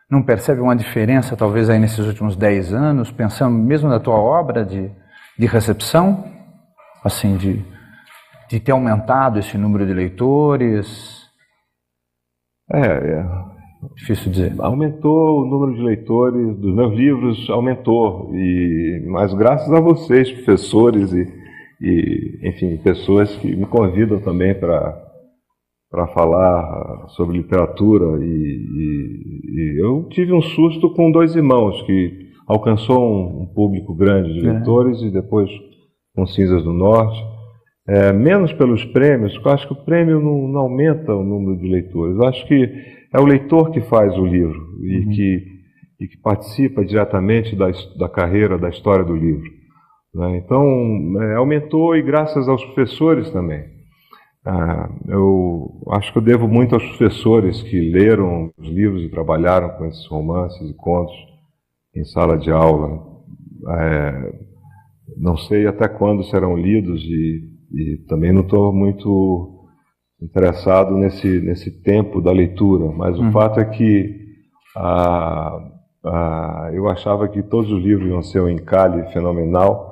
não percebe uma diferença, talvez, aí nesses últimos 10 anos, pensando mesmo na tua obra de recepção, assim, de ter aumentado esse número de leitores? Difícil dizer. Aumentou o número de leitores dos meus livros, aumentou, mas graças a vocês, professores e enfim, pessoas que me convidam também para falar sobre literatura, e eu tive um susto com Dois Irmãos, que alcançou um público grande de leitores, e depois com Cinzas do Norte, menos pelos prêmios, porque eu acho que o prêmio não aumenta o número de leitores, eu acho que é o leitor que faz o livro e que participa diretamente da carreira, da história do livro, né? Então, aumentou, e graças aos professores também. Eu acho que eu devo muito aos professores que leram os livros e trabalharam com esses romances e contos em sala de aula. Não sei até quando serão lidos, e também não estou muito interessado nesse tempo da leitura, mas o fato é que eu achava que todos os livros iam ser um encalhe fenomenal.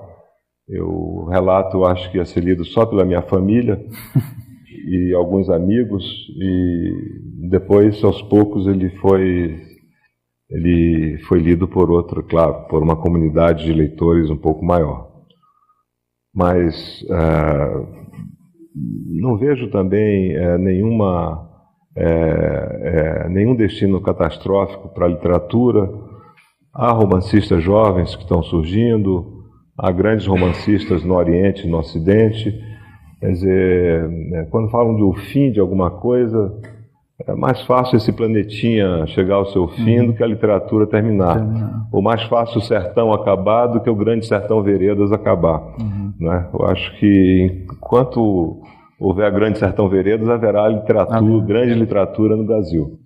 O relato, acho que ia ser lido só pela minha família e alguns amigos, e depois, aos poucos, ele foi lido por por uma comunidade de leitores um pouco maior. Mas não vejo também nenhum destino catastrófico para a literatura. Há romancistas jovens que estão surgindo, há grandes romancistas no Oriente e no Ocidente. Quer dizer, quando falam do fim de alguma coisa, é mais fácil esse planetinha chegar ao seu fim do que a literatura terminar. Ou mais fácil o sertão acabar do que o grande sertão Veredas acabar. Né? Eu acho que enquanto houver grande sertão Veredas, haverá grande literatura no Brasil.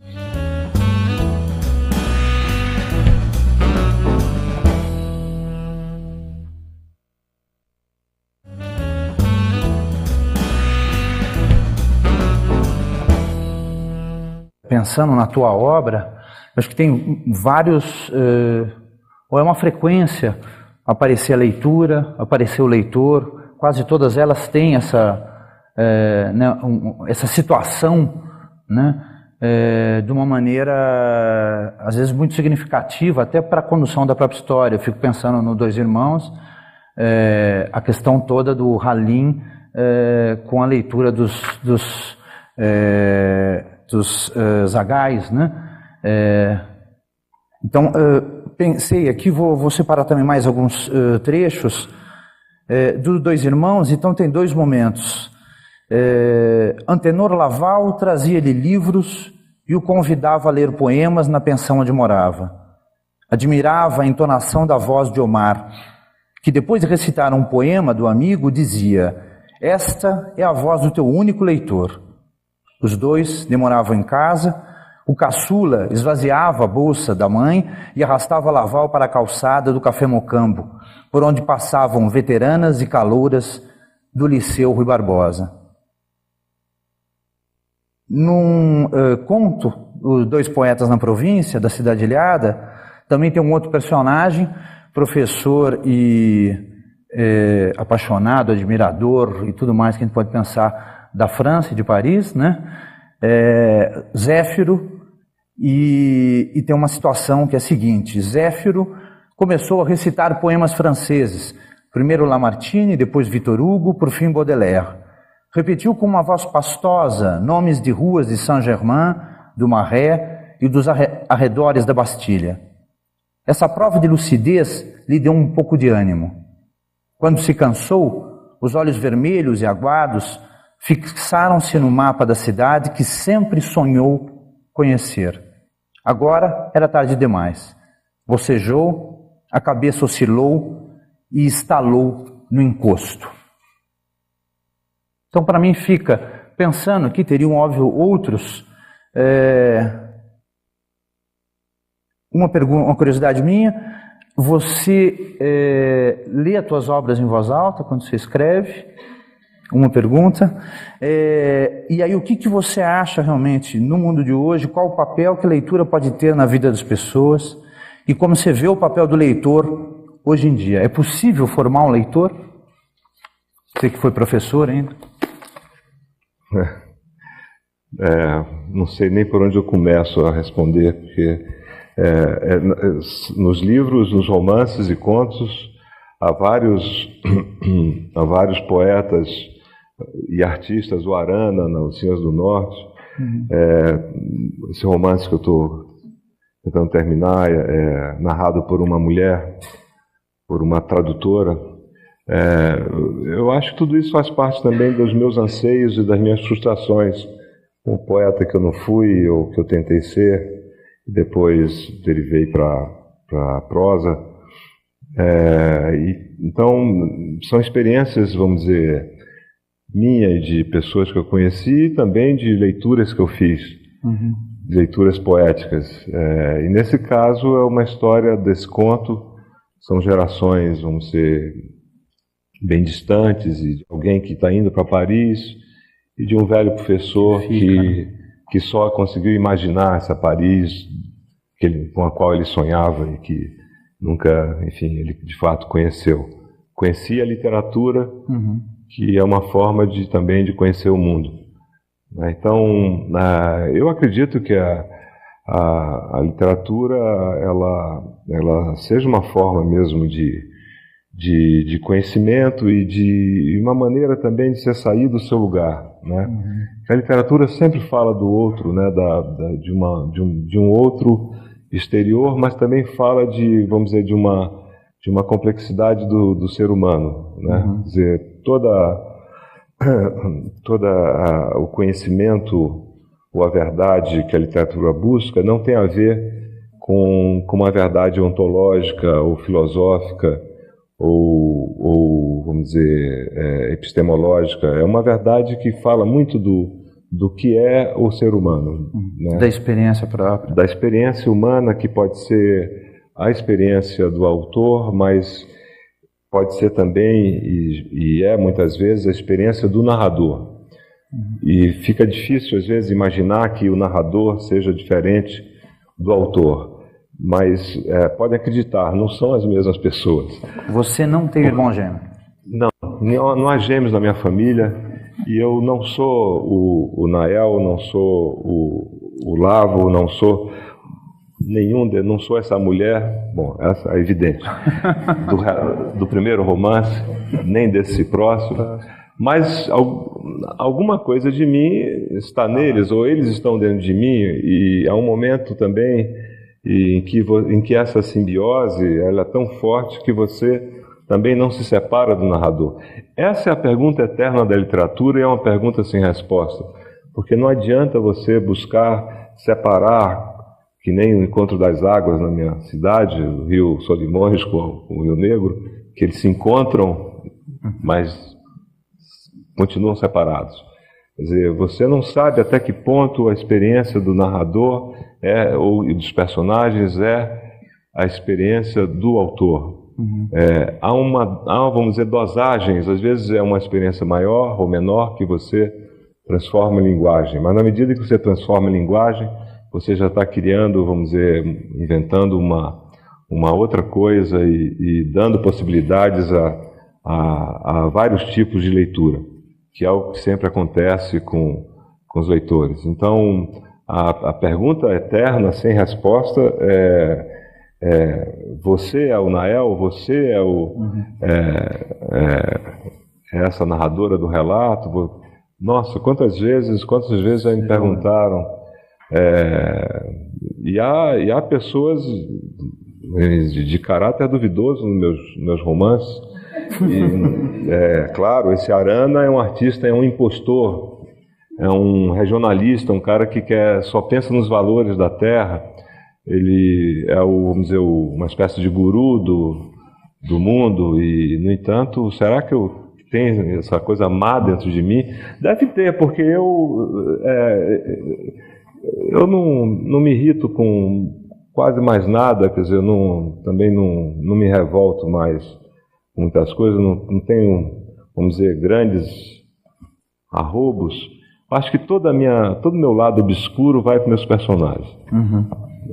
Pensando na tua obra, acho que tem vários, ou é uma frequência, aparecer a leitura, aparecer o leitor, quase todas elas têm essa situação, né, de uma maneira, às vezes, muito significativa, até para a condução da própria história. Eu fico pensando no Dois Irmãos, a questão toda do Halim com a leitura dos zagais, né? Então, pensei aqui, vou separar também mais alguns trechos dos Dois Irmãos. Então, tem dois momentos. Antenor Laval trazia-lhe livros e o convidava a ler poemas na pensão onde morava. Admirava a entonação da voz de Omar, que depois de recitar um poema do amigo, dizia: "Esta é a voz do teu único leitor." Os dois demoravam em casa, o caçula esvaziava a bolsa da mãe e arrastava Laval para a calçada do Café Mocambo, por onde passavam veteranas e calouras do Liceu Rui Barbosa. Num conto, Os Dois Poetas na Província, da Cidade Ilhada, também tem um outro personagem, professor e apaixonado, admirador e tudo mais que a gente pode pensar da França e de Paris, né? Zéfiro, e tem uma situação que é a seguinte: Zéfiro começou a recitar poemas franceses, primeiro Lamartine, depois Victor Hugo, por fim Baudelaire. Repetiu com uma voz pastosa nomes de ruas de Saint-Germain, do Marais e dos arredores da Bastilha. Essa prova de lucidez lhe deu um pouco de ânimo. Quando se cansou, os olhos vermelhos e aguados fixaram-se no mapa da cidade que sempre sonhou conhecer. Agora era tarde demais. Bocejou, a cabeça oscilou e estalou no encosto. Então, para mim, fica pensando que teriam, óbvio, outros. Uma curiosidade minha: você lê as tuas obras em voz alta quando você escreve? uma pergunta. E aí, o que você acha realmente, no mundo de hoje, qual o papel que a leitura pode ter na vida das pessoas e como você vê o papel do leitor hoje em dia? É possível formar um leitor? Você que foi professor ainda. Não sei nem por onde eu começo a responder, porque nos livros, nos romances e contos, há vários poetas e artistas, o Arana, Os Senhores do Norte, esse romance que eu estou tentando terminar é narrado por uma mulher, por uma tradutora. Eu acho que tudo isso faz parte também dos meus anseios e das minhas frustrações. Um poeta que eu não fui, ou que eu tentei ser, e depois derivei para a prosa. Então, são experiências, vamos dizer, minha e de pessoas que eu conheci, e também de leituras que eu fiz, leituras poéticas. E nesse caso é uma história desse conto, são gerações, vamos dizer, bem distantes, e de alguém que está indo para Paris, e de um velho professor que só conseguiu imaginar essa Paris com a qual ele sonhava e que nunca, enfim, ele de fato conheceu. Conhecia a literatura, que é uma forma também de conhecer o mundo. Então, eu acredito que a literatura ela seja uma forma mesmo de conhecimento e de uma maneira também de você sair do seu lugar, né? A literatura sempre fala do outro, né? De um outro exterior, mas também fala vamos dizer, de uma complexidade do ser humano, né? Quer dizer, o conhecimento ou a verdade que a literatura busca não tem a ver com uma verdade ontológica ou filosófica ou vamos dizer, epistemológica. É uma verdade que fala muito do que é o ser humano, né? Da experiência própria. Da experiência humana, que pode ser a experiência do autor, mas pode ser também, e muitas vezes, a experiência do narrador. E fica difícil, às vezes, imaginar que o narrador seja diferente do autor. Mas podem acreditar, não são as mesmas pessoas. Você não tem irmão gêmeo? Não há gêmeos na minha família. E eu não sou o Nael, não sou o Lavo, não sou não sou essa mulher, bom, essa é evidente, do primeiro romance, nem desse próximo, mas alguma coisa de mim está neles, ou eles estão dentro de mim, e há um momento também em que essa simbiose ela é tão forte que você também não se separa do narrador. Essa é a pergunta eterna da literatura e é uma pergunta sem resposta, porque não adianta você buscar separar, que nem o Encontro das Águas na minha cidade, o Rio Solimões com o Rio Negro, que eles se encontram, mas continuam separados. Quer dizer, você não sabe até que ponto a experiência do narrador ou dos personagens é a experiência do autor. Há, vamos dizer, dosagens, às vezes é uma experiência maior ou menor que você transforma em linguagem, mas na medida que você transforma em linguagem, você já está criando, vamos dizer, inventando uma outra coisa e dando possibilidades a vários tipos de leitura, que é algo que sempre acontece com os leitores. Então, a pergunta eterna, sem resposta, você é o Nael, você é essa narradora do relato. Nossa, quantas vezes já me perguntaram. E há pessoas de caráter duvidoso nos meus romances. Claro, esse Arana é um artista, é um impostor, é um regionalista, um cara que só pensa nos valores da terra. Ele é vamos dizer, uma espécie de guru do mundo e, no entanto, será que eu tenho essa coisa má dentro de mim? Deve ter, porque eu não me irrito com quase mais nada, quer dizer, também não me revolto mais com muitas coisas, não tenho, vamos dizer, grandes arrobos, acho que todo o meu lado obscuro vai para meus personagens.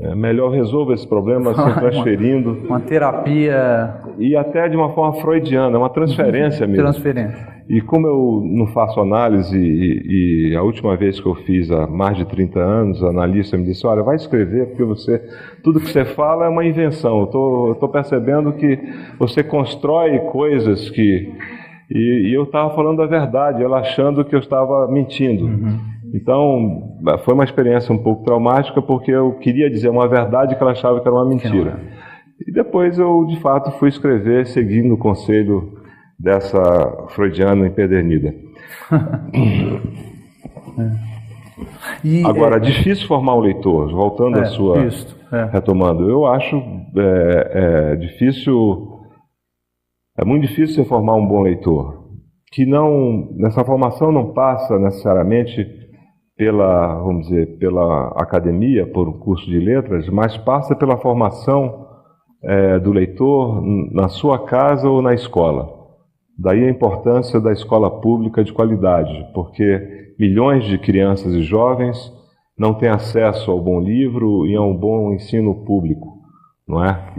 É melhor resolver esse problema assim, transferindo. Uma terapia. E até de uma forma freudiana, uma transferência mesmo. Transferência. E como eu não faço análise, e a última vez que eu fiz há mais de 30 anos, a analista me disse, olha, vai escrever, porque tudo que você fala é uma invenção. Eu estou percebendo que você constrói coisas que... E eu estava falando a verdade, ela achando que eu estava mentindo. Então, foi uma experiência um pouco traumática, porque eu queria dizer uma verdade que ela achava que era uma mentira. E depois eu, de fato, fui escrever, seguindo o conselho dessa freudiana empedernida. Agora, é difícil formar um leitor, voltando à sua... Retomando, eu acho difícil... É muito difícil você formar um bom leitor, que não... Nessa formação não passa necessariamente vamos dizer, pela academia, por um curso de letras, mas passa pela formação do leitor na sua casa ou na escola. Daí a importância da escola pública de qualidade, porque milhões de crianças e jovens não têm acesso ao bom livro e a um bom ensino público, não é?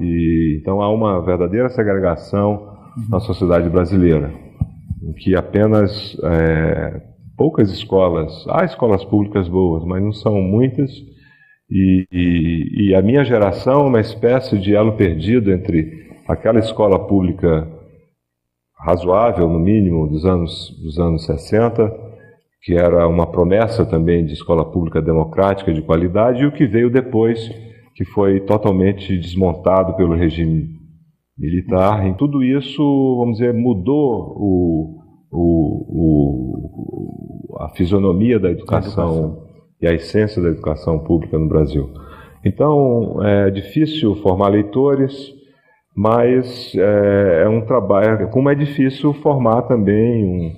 Então há uma verdadeira segregação na sociedade brasileira, em que apenas poucas escolas, há escolas públicas boas, mas não são muitas, e a minha geração é uma espécie de elo perdido entre aquela escola pública razoável, no mínimo, dos anos 60, que era uma promessa também de escola pública democrática de qualidade, e o que veio depois, que foi totalmente desmontado pelo regime militar. Em tudo isso, vamos dizer, mudou a fisionomia da educação e a essência da educação pública no Brasil. Então, é difícil formar leitores, mas é um trabalho, como é difícil formar também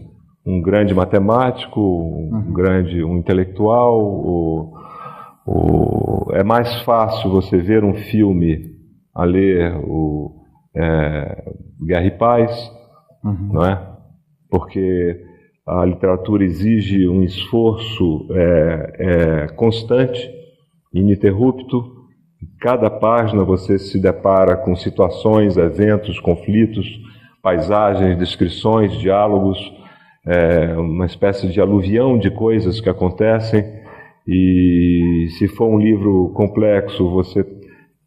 um grande matemático, um intelectual. É mais fácil você ver um filme a ler Guerra e Paz, não é? Porque a literatura exige um esforço constante, ininterrupto. Em cada página você se depara com situações, eventos, conflitos, paisagens, descrições, diálogos, uma espécie de aluvião de coisas que acontecem. E se for um livro complexo, você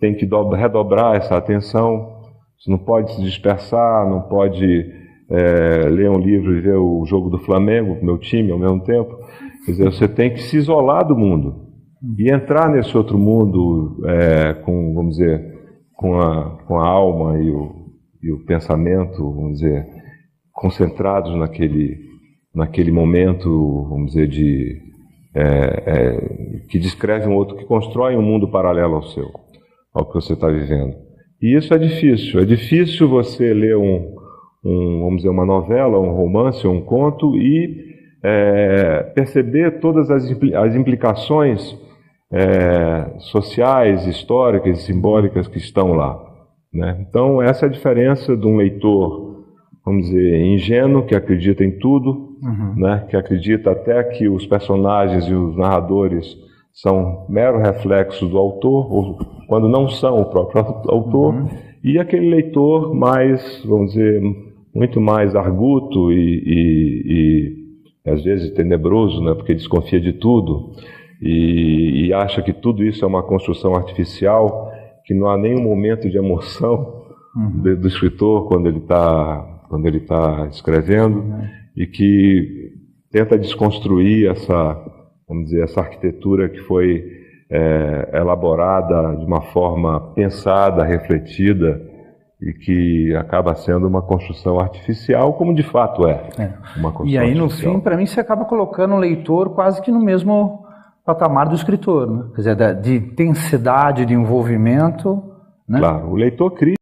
tem que redobrar essa atenção. Você não pode se dispersar, não pode ler um livro e ver o jogo do Flamengo, com meu time ao mesmo tempo. Quer dizer, você tem que se isolar do mundo e entrar nesse outro mundo vamos dizer, com a alma e o pensamento, vamos dizer, concentrados naquele momento, vamos dizer, que descreve um outro, que constrói um mundo paralelo ao que você está vivendo. E isso é difícil. É difícil você ler vamos dizer, uma novela, um romance, um conto e perceber todas as implicações sociais, históricas e simbólicas que estão lá, né? Então, essa é a diferença de um leitor, vamos dizer, ingênuo, que acredita em tudo, né? Que acredita até que os personagens e os narradores são mero reflexo do autor, ou quando não são o próprio autor, e aquele leitor mais, vamos dizer, muito mais arguto e às vezes tenebroso, né? Porque desconfia de tudo e acha que tudo isso é uma construção artificial, que não há nenhum momento de emoção do escritor quando ele está escrevendo, e que tenta desconstruir vamos dizer, essa arquitetura que foi elaborada de uma forma pensada, refletida, e que acaba sendo uma construção artificial, como de fato é. Uma construção e aí, no artificial. fim, para mim, você acaba colocando o leitor quase que no mesmo patamar do escritor, né? Quer dizer, de intensidade, de envolvimento, né? Claro, o leitor cria